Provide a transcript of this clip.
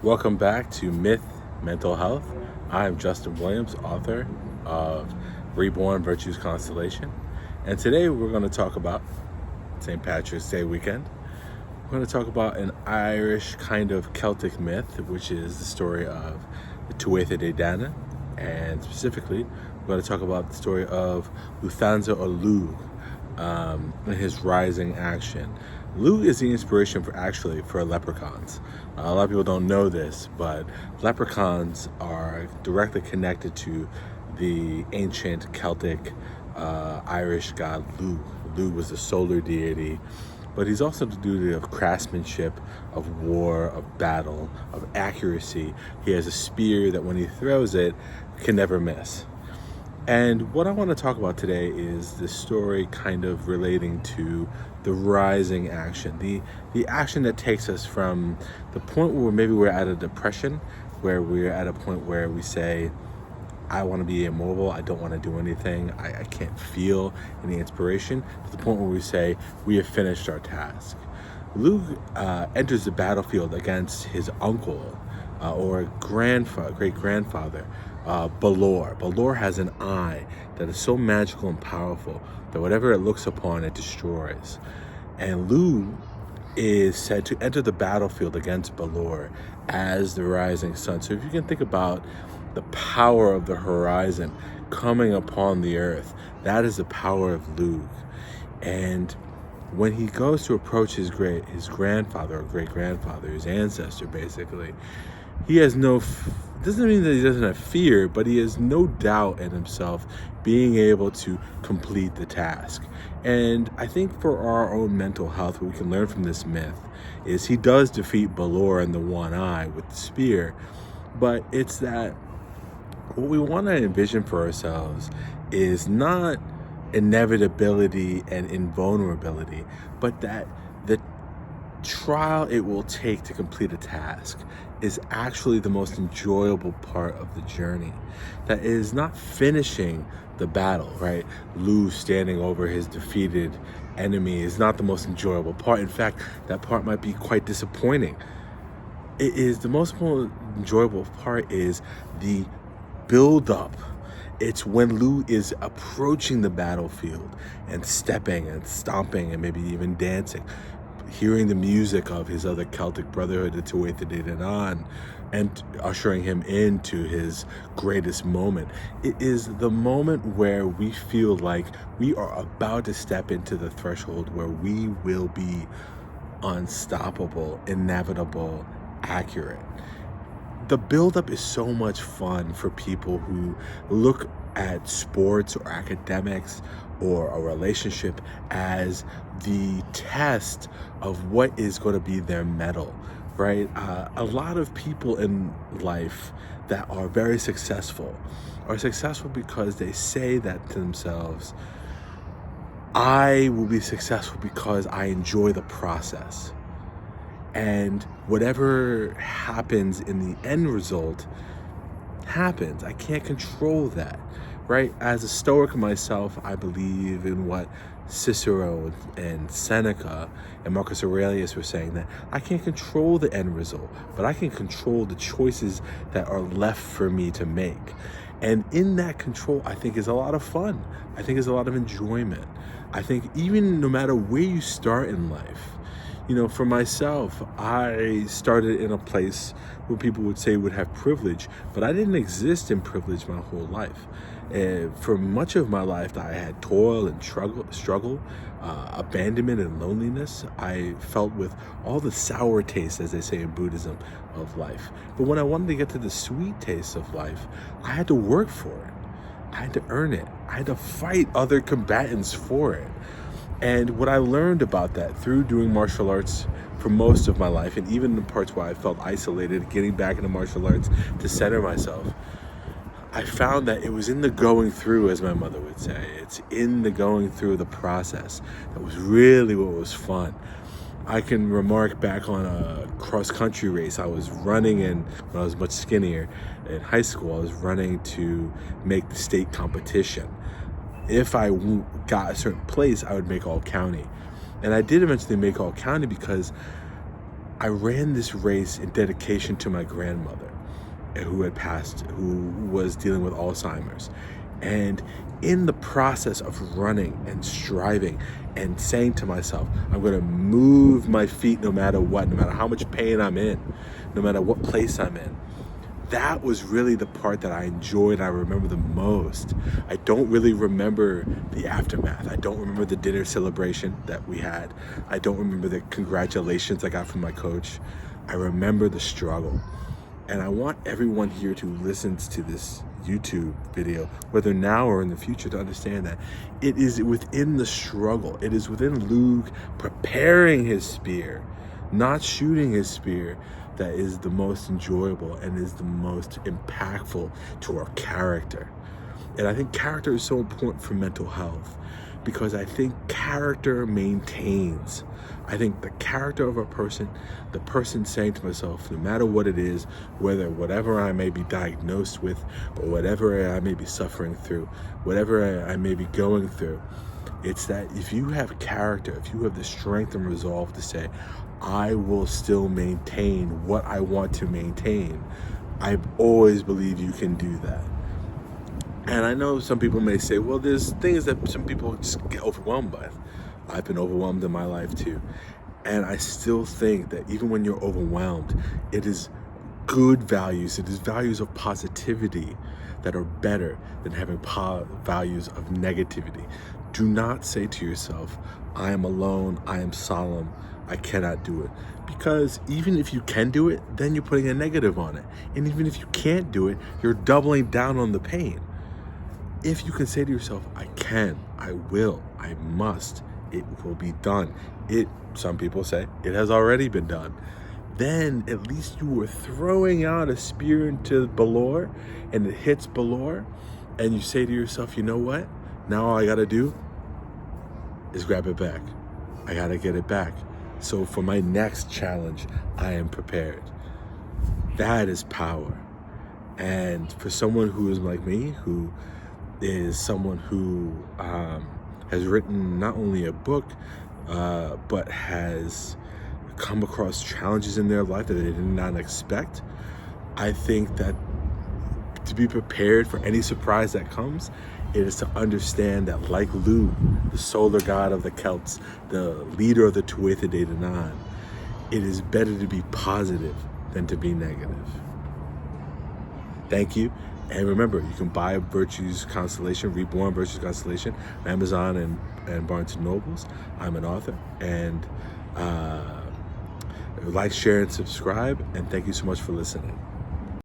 Welcome back to Myth Mental Health. I am Justin Williams, author of Reborn Virtues Constellation. And today we're going to talk about St. Patrick's Day weekend. We're going to talk about an Irish kind of Celtic myth, which is the story of the Tuatha De Danann. And specifically, we're going to talk about the story of Lugh or Lugh and his rising action. Lugh is the inspiration for leprechauns. A lot of people don't know this, but leprechauns are directly connected to the ancient Celtic Irish god Lugh. Lugh was the solar deity, but he's also the deity of craftsmanship, of war, of battle, of accuracy. He has a spear that when he throws it, can never miss. And what I want to talk about today is the story kind of relating to the rising action, the action that takes us from the point where maybe we're at a depression, where we're at a point where we say, I want to be immobile, I don't want to do anything, I can't feel any inspiration, to the point where we say, we have finished our task. Lugh enters the battlefield against his uncle or great-grandfather, Balor. Balor has an eye that is so magical and powerful that whatever it looks upon, it destroys. And Lugh is said to enter the battlefield against Balor as the rising sun. So if you can think about the power of the horizon coming upon the earth, that is the power of Lugh. And when he goes to approach his grandfather or great-grandfather, his ancestor basically, he has doesn't mean that he doesn't have fear, but he has no doubt in himself being able to complete the task. And I think for our own mental health, what we can learn from this myth is he does defeat Balor in the one eye with the spear, but it's that what we want to envision for ourselves is not inevitability and invulnerability, but that the trial it will take to complete a task is actually the most enjoyable part of the journey. That is not finishing the battle, right? Lugh standing over his defeated enemy is not the most enjoyable part. In fact, that part might be quite disappointing. It is the most enjoyable part is the build up. It's when Lugh is approaching the battlefield and stepping and stomping and maybe even dancing, hearing the music of his other Celtic brotherhood, the Tuatha De Danann, and ushering him into his greatest moment. It is the moment where we feel like we are about to step into the threshold where we will be unstoppable, inevitable, accurate. The buildup is so much fun for people who look at sports or academics or a relationship as the test of what is going to be their medal, right? A lot of people in life that are very successful are successful because they say that to themselves, I will be successful because I enjoy the process. And whatever happens in the end result happens. I can't control that, right? As a Stoic myself, I believe in what Cicero and Seneca and Marcus Aurelius were saying, that I can't control the end result, but I can control the choices that are left for me to make. And in that control, I think is a lot of fun. I think is a lot of enjoyment. I think even no matter where you start in life, for myself, I started in a place where people would say would have privilege, but I didn't exist in privilege my whole life. For much of my life, I had toil and struggle, abandonment and loneliness. I felt with all the sour taste, as they say in Buddhism, of life. But when I wanted to get to the sweet taste of life, I had to work for it. I had to earn it. I had to fight other combatants for it. And what I learned about that through doing martial arts for most of my life, and even the parts where I felt isolated, getting back into martial arts to center myself, I found that it was in the going through, as my mother would say. It's in the going through the process that was really what was fun. I can remark back on a cross-country race I was running in when I was much skinnier. In high school, I was running to make the state competition. If I got a certain place, I would make all county. And I did eventually make all county because I ran this race in dedication to my grandmother who had passed, who was dealing with Alzheimer's. And in the process of running and striving and saying to myself, I'm going to move my feet no matter what, no matter how much pain I'm in, no matter what place I'm in. That was really the part that I enjoyed, I remember the most. I don't really remember the aftermath. I don't remember the dinner celebration that we had. I don't remember the congratulations I got from my coach. I remember the struggle. And I want everyone here who listens to this YouTube video, whether now or in the future, to understand that it is within the struggle. It is within Lugh preparing his spear, not shooting his spear, that is the most enjoyable and is the most impactful to our character. And I think character is so important for mental health because I think character maintains. I think the character of a person, the person saying to myself, no matter what it is, whatever I may be diagnosed with or whatever I may be suffering through, whatever I may be going through, it's that if you have character, if you have the strength and resolve to say, I will still maintain what I want to maintain, I always believe you can do that. And I know some people may say, well, there's things that some people just get overwhelmed by. I've been overwhelmed in my life too. And I still think that even when you're overwhelmed, it is good values, it is values of positivity that are better than having values of negativity. Do not say to yourself, I am alone, I am solemn, I cannot do it. Because even if you can do it, then you're putting a negative on it. And even if you can't do it, you're doubling down on the pain. If you can say to yourself, I can, I will, I must, it will be done. Some people say, it has already been done. Then at least you were throwing out a spear into Balor and it hits Balor. And you say to yourself, you know what? Now all I gotta do is grab it back. I gotta get it back. So for my next challenge, I am prepared. That is power. And for someone who is like me, who is someone who has written not only a book, but has come across challenges in their life that they did not expect, I think that to be prepared for any surprise that comes, it is to understand that like Lugh, the solar god of the Celts, the leader of the Tuatha De Danann, it is better to be positive than to be negative. Thank you. And remember, you can buy Virtue's Constellation, Reborn Virtue's Constellation, on Amazon and Barnes & Nobles. I'm an author. And like, share, and subscribe. And thank you so much for listening.